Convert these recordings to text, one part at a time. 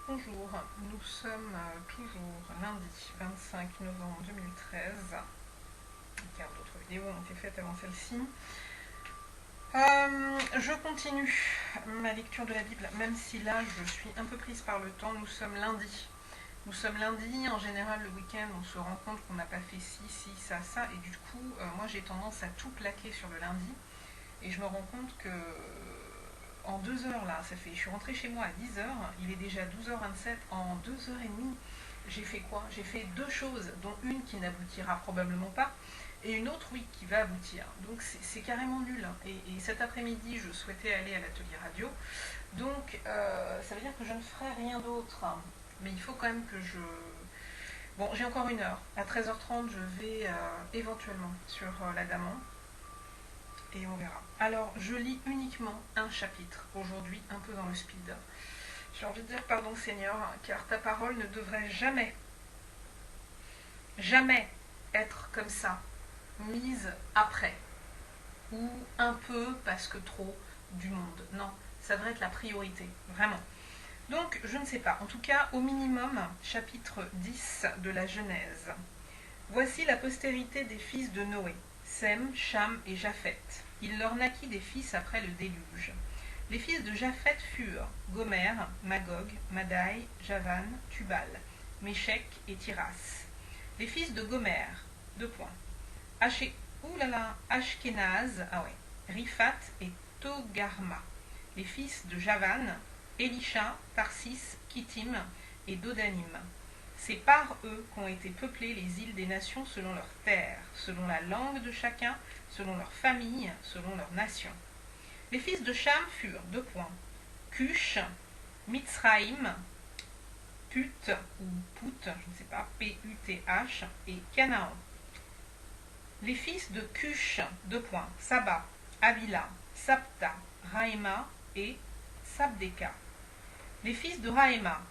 Bonjour, nous sommes toujours lundi 25 novembre 2013, car d'autres vidéos ont été faites avant celle-ci. Je continue ma lecture de la Bible, même si là je suis un peu prise par le temps. Nous sommes lundi. En général le week-end on se rend compte qu'on n'a pas fait ci, ça, et du coup moi j'ai tendance à tout plaquer sur le lundi, et je me rends compte que en 2 heures là, je suis rentrée chez moi à 10 heures, il est déjà 12h27, en 2 heures et demie, j'ai fait quoi? J'ai fait deux choses, dont une qui n'aboutira probablement pas, et une autre, oui, qui va aboutir. Donc c'est carrément nul. Et cet après-midi, je souhaitais aller à l'atelier radio, donc ça veut dire que je ne ferai rien d'autre. Mais il faut quand même que je... Bon, j'ai encore 1 heure. À 13h30, je vais éventuellement sur la Daman, et on verra. Alors, je lis uniquement un chapitre aujourd'hui, un peu dans le speed. J'ai envie de dire pardon Seigneur, car ta parole ne devrait jamais, jamais être comme ça, mise après, ou un peu parce que trop du monde. Non, ça devrait être la priorité, vraiment. Donc, je ne sais pas. En tout cas, au minimum, chapitre 10 de la Genèse. Voici la postérité des fils de Noé, Sem, Cham et Japhet. Il leur naquit des fils après le déluge. Les fils de Japhet furent Gomer, Magog, Madai, Javan, Tubal, Méchec et Tiras. Les fils de Gomer, Ashkenaz, Riphat et Togarma. Les fils de Javan, Elisha, Tarsis, Kittim et Dodanim. C'est par eux qu'ont été peuplées les îles des nations selon leurs terres, selon la langue de chacun, selon leur famille, selon leur nation. Les fils de Cham furent Cush, Mitzraïm, Put ou Put, je ne sais pas, P-U-T-H, et Canaan. Les fils de Cush, Saba, Avila, Sapta, Raïma et Sabdeka. Les fils de Raïma,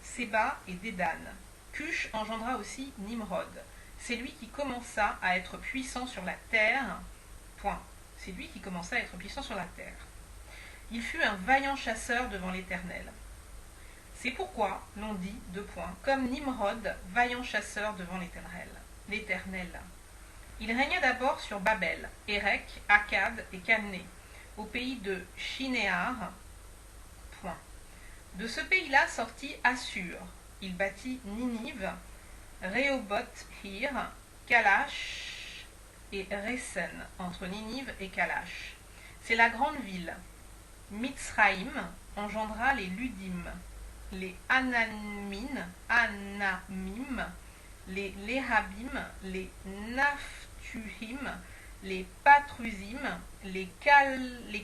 Séba et Dédan. Cush engendra aussi Nimrod. C'est lui qui commença à être puissant sur la terre. C'est lui qui commença à être puissant sur la terre. Il fut un vaillant chasseur devant l'Éternel. C'est pourquoi l'on dit, comme Nimrod, vaillant chasseur devant l'Éternel. Il régna d'abord sur Babel, Érec, Akkad et Calné, au pays de Shinéar. De ce pays-là sortit Assur. Il bâtit Ninive, Rehoboth-Ir, Kalash et Resen, entre Ninive et Kalash. C'est la grande ville. Mitzraïm engendra les Ludim, les Anamim, les Léhabim, les Naphtuhim, les Patrusim, les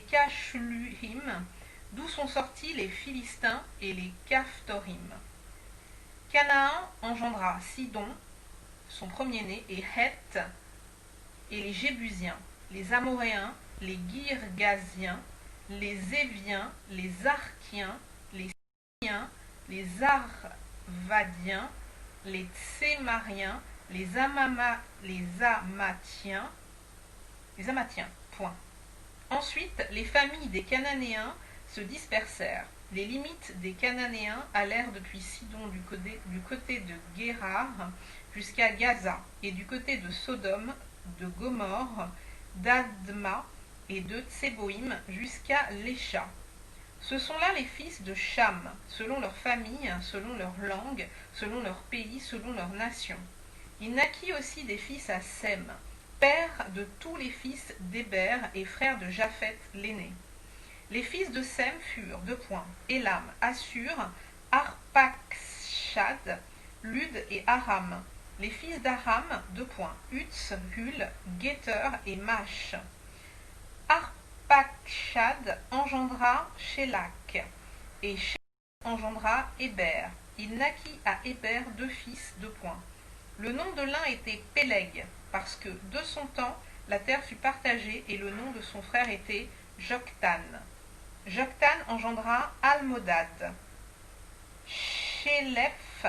Kashluhim, d'où sont sortis les Philistins et les Caphtorim. Canaan engendra Sidon, son premier-né, et Heth, et les Jébusiens, les Amoréens, les Girgasiens, les Éviens, les Archiens, les Syriens, les Arvadiens, les Tsémariens, les Amatiens. Ensuite, les familles des Cananéens se dispersèrent. Les limites des Cananéens allèrent depuis Sidon du côté de Guérar jusqu'à Gaza, et du côté de Sodome, de Gomorre, d'Adma et de Tseboïm jusqu'à Lécha. Ce sont là les fils de Cham, selon leur famille, selon leur langue, selon leur pays, selon leur nation. Il naquit aussi des fils à Sem, père de tous les fils d'Héber et frère de Japhet l'aîné. Les fils de Sem furent Élam, Assur, Arpachshad, Lud et Aram. Les fils d'Aram, Utz, Hul, Géter et Mash. Arpachshad engendra Shélak, et Shélak engendra Héber. Il naquit à Héber deux fils, Le nom de l'un était Péleg, parce que de son temps la terre fut partagée, et le nom de son frère était Joktan. Joktan engendra Almodad, Shélef,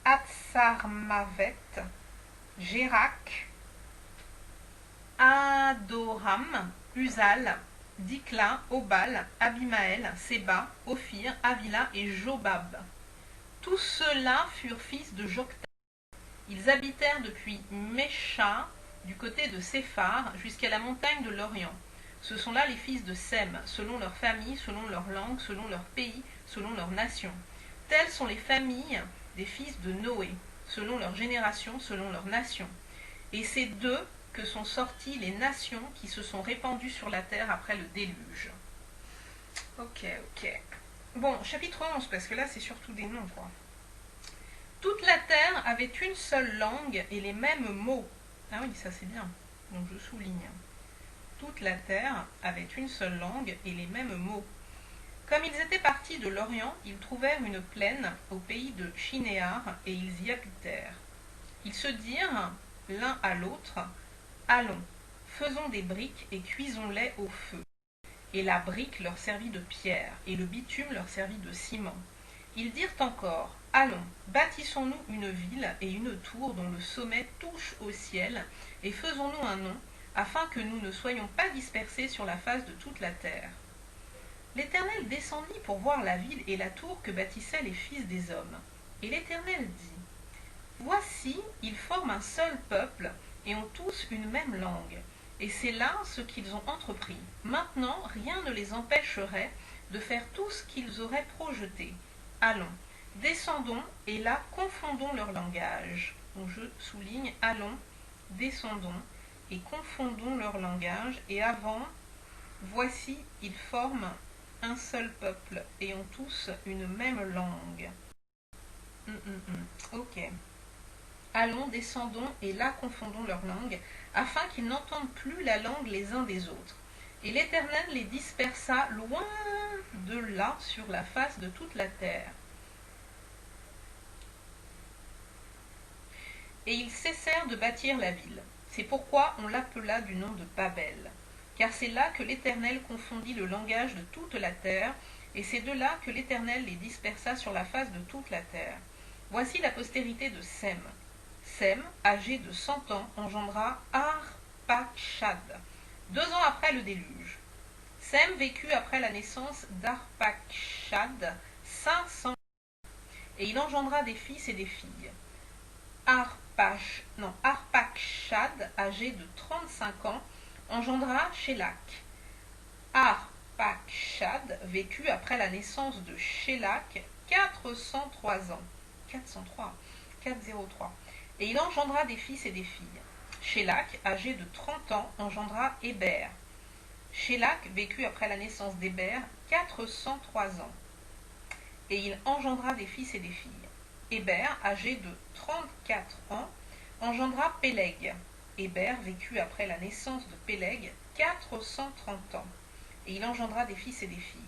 Atsarmavet, Jérak, Adoram, Uzal, Dikla, Obal, Abimaël, Séba, Ophir, Avila et Jobab. Tous ceux-là furent fils de Joktan. Ils habitèrent depuis Mesha, du côté de Séphar, jusqu'à la montagne de l'Orient. Ce sont là les fils de Sem, selon leur famille, selon leur langue, selon leur pays, selon leur nation. Telles sont les familles des fils de Noé, selon leur génération, selon leur nation. Et c'est d'eux que sont sorties les nations qui se sont répandues sur la terre après le déluge. Ok. Bon, chapitre 11, parce que là c'est surtout des noms, quoi. Toute la terre avait une seule langue et les mêmes mots. Ah oui, ça c'est bien, donc je souligne. Toute la terre avait une seule langue et les mêmes mots. Comme ils étaient partis de l'Orient, ils trouvèrent une plaine au pays de Shinéar et ils y habitèrent. Ils se dirent l'un à l'autre, « Allons, faisons des briques et cuisons-les au feu. » Et la brique leur servit de pierre, et le bitume leur servit de ciment. Ils dirent encore, « Allons, bâtissons-nous une ville et une tour dont le sommet touche au ciel, et faisons-nous un nom, afin que nous ne soyons pas dispersés sur la face de toute la terre. » L'Éternel descendit pour voir la ville et la tour que bâtissaient les fils des hommes. Et l'Éternel dit, « Voici, ils forment un seul peuple, et ont tous une même langue. Et c'est là ce qu'ils ont entrepris. Maintenant, rien ne les empêcherait de faire tout ce qu'ils auraient projeté. Allons, descendons, et là confondons leur langage. » Donc je souligne, allons, descendons, et confondons leur langage. Et avant, voici, ils forment un seul peuple, et ont tous une même langue. Ok. Allons, descendons, et là confondons leur langue, afin qu'ils n'entendent plus la langue les uns des autres. Et l'Éternel les dispersa loin de là sur la face de toute la terre. Et ils cessèrent de bâtir la ville. C'est pourquoi on l'appela du nom de Babel. Car c'est là que l'Éternel confondit le langage de toute la terre, et c'est de là que l'Éternel les dispersa sur la face de toute la terre. Voici la postérité de Sem. Sem, âgé de 100 ans, engendra Arpachshad, 2 ans après le déluge. Sem vécut après la naissance d'Arpachshad 500 ans, et il engendra des fils et des filles. Arpachshad, âgé de 35 ans, engendra Shélak. Arpachshad vécut après la naissance de Shélak 403 ans. 403. Et il engendra des fils et des filles. Shélak, âgé de 30 ans, engendra Héber. Shélak vécut après la naissance d'Héber 403 ans. Et il engendra des fils et des filles. Héber, âgé de 34 ans, engendra Péleg. Héber vécut après la naissance de Péleg 430 ans. Et il engendra des fils et des filles.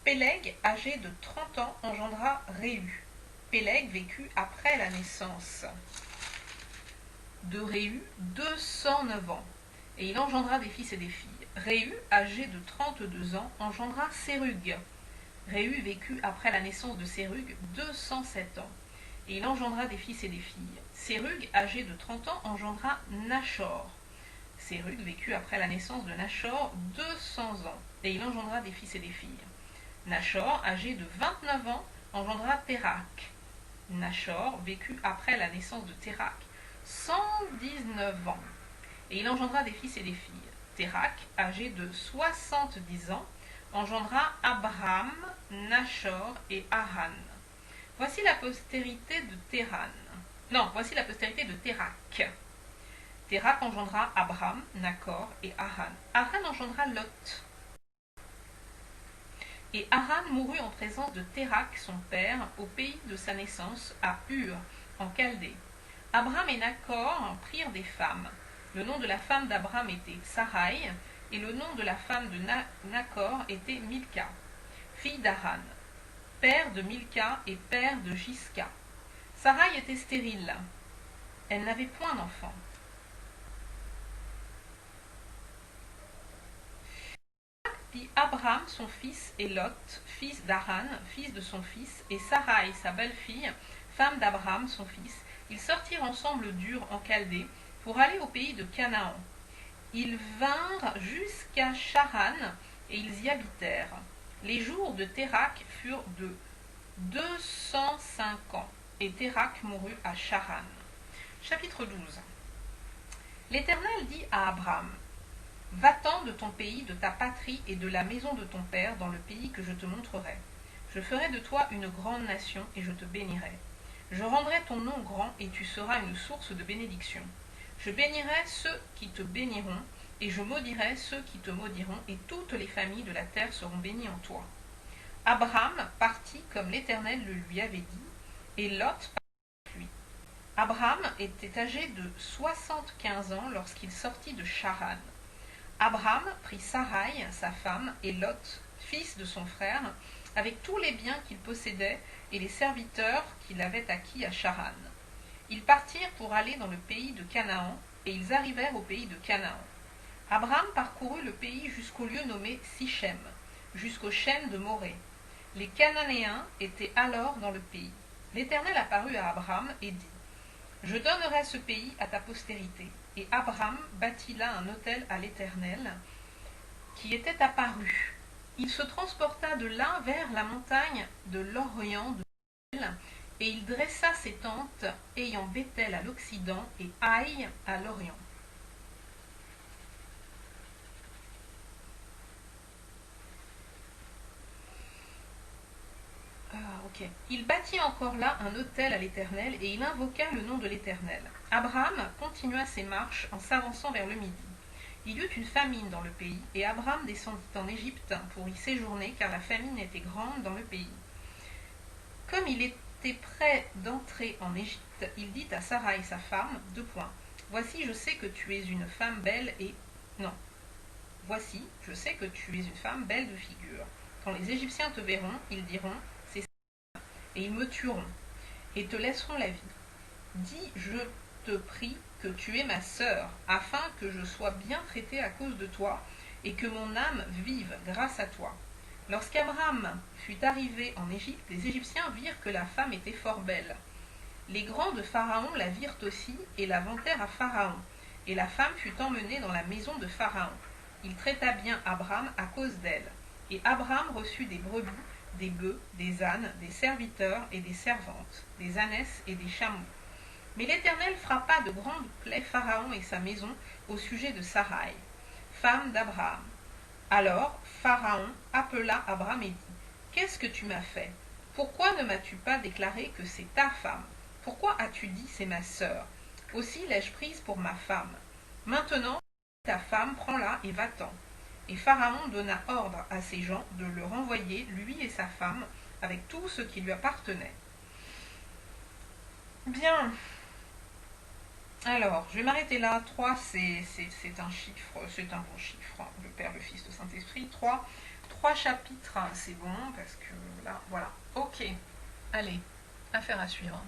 Péleg, âgé de 30 ans, engendra Réu. Péleg vécut après la naissance de Réu 209 ans, et il engendra des fils et des filles. Réu, âgé de 32 ans, engendra Sérug. Réu vécut après la naissance de Sérug 207 ans, et il engendra des fils et des filles. Sérug, âgé de 30 ans, engendra Nachor. Sérug vécut après la naissance de Nachor 200 ans, et il engendra des fils et des filles. Nachor, âgé de 29 ans, engendra Térak. Nachor vécut après la naissance de Térak 119 ans, et il engendra des fils et des filles. Térak, âgé de 70 ans, engendra Abraham, Nachor et Haran. Voici la postérité de Téran. Non, voici la postérité de Térak. Térak engendra Abraham, Nachor et Haran. Haran engendra Lot. Et Haran mourut en présence de Térak, son père, au pays de sa naissance, à Ur, en Chaldée. Abraham et Nachor prirent des femmes. Le nom de la femme d'Abraham était Sarai, et le nom de la femme de Nachor était Milka, fille d'Haran, père de Milka et père de Jisca. Sarai était stérile. Elle n'avait point d'enfant. Puis Abraham, son fils, et Lot, fils d'Haran, fils de son fils, et Sarai, sa belle-fille, femme d'Abraham, son fils, ils sortirent ensemble d'Ur en Chaldée pour aller au pays de Canaan. Ils vinrent jusqu'à Charan, et ils y habitèrent. Les jours de Térakh furent de 205 ans, et Térakh mourut à Charan. Chapitre 12. L'Éternel dit à Abraham, « Va-t'en de ton pays, de ta patrie et de la maison de ton père dans le pays que je te montrerai. Je ferai de toi une grande nation et je te bénirai. Je rendrai ton nom grand et tu seras une source de bénédiction. Je bénirai ceux qui te béniront et je maudirai ceux qui te maudiront et toutes les familles de la terre seront bénies en toi. » Abraham partit comme l'Éternel le lui avait dit et Lot partit avec lui. Abraham était âgé de 75 ans lorsqu'il sortit de Charan. Abraham prit Sarai, sa femme, et Lot, fils de son frère, avec tous les biens qu'il possédait et les serviteurs qu'il avait acquis à Charan. Ils partirent pour aller dans le pays de Canaan, et ils arrivèrent au pays de Canaan. Abraham parcourut le pays jusqu'au lieu nommé Sichem, jusqu'aux chênes de Morée. Les Cananéens étaient alors dans le pays. L'Éternel apparut à Abraham et dit, « Je donnerai ce pays à ta postérité. » Et Abraham bâtit là un autel à l'Éternel qui était apparu. Il se transporta de là vers la montagne de l'Orient de Bethel, et il dressa ses tentes, ayant Bethel à l'Occident et Haï à l'Orient. Il bâtit encore là un autel à l'Éternel, et il invoqua le nom de l'Éternel. Abraham continua ses marches en s'avançant vers le midi. Il y eut une famine dans le pays, et Abraham descendit en Égypte pour y séjourner, car la famine était grande dans le pays. Comme il était près d'entrer en Égypte, il dit à Sarai sa femme, Voici, je sais que tu es une femme belle et... Non. Voici, je sais que tu es une femme belle de figure. Quand les Égyptiens te verront, ils diront, et ils me tueront, et te laisseront la vie. Dis, je te prie que tu es ma sœur, afin que je sois bien traité à cause de toi, et que mon âme vive grâce à toi. Lorsqu'Abraham fut arrivé en Égypte, les Égyptiens virent que la femme était fort belle. Les grands de Pharaon la virent aussi, et la vantèrent à Pharaon, et la femme fut emmenée dans la maison de Pharaon. Il traita bien Abraham à cause d'elle, et Abraham reçut des brebis, des bœufs, des ânes, des serviteurs et des servantes, des ânesses et des chameaux. Mais l'Éternel frappa de grandes plaies Pharaon et sa maison au sujet de Sarai, femme d'Abraham. Alors Pharaon appela Abraham et dit, « Qu'est-ce que tu m'as fait? Pourquoi ne m'as-tu pas déclaré que c'est ta femme? Pourquoi as-tu dit, c'est ma sœur? Aussi l'ai-je prise pour ma femme. Maintenant, ta femme, prends-la et va-t'en. » Et Pharaon donna ordre à ses gens de le renvoyer, lui et sa femme, avec tout ce qui lui appartenait. Bien. Alors, je vais m'arrêter là. 3, c'est un chiffre, c'est un bon chiffre. Le Père, le Fils, le Saint-Esprit. 3 chapitres, c'est bon, parce que là, voilà. Ok. Allez, affaire à suivre.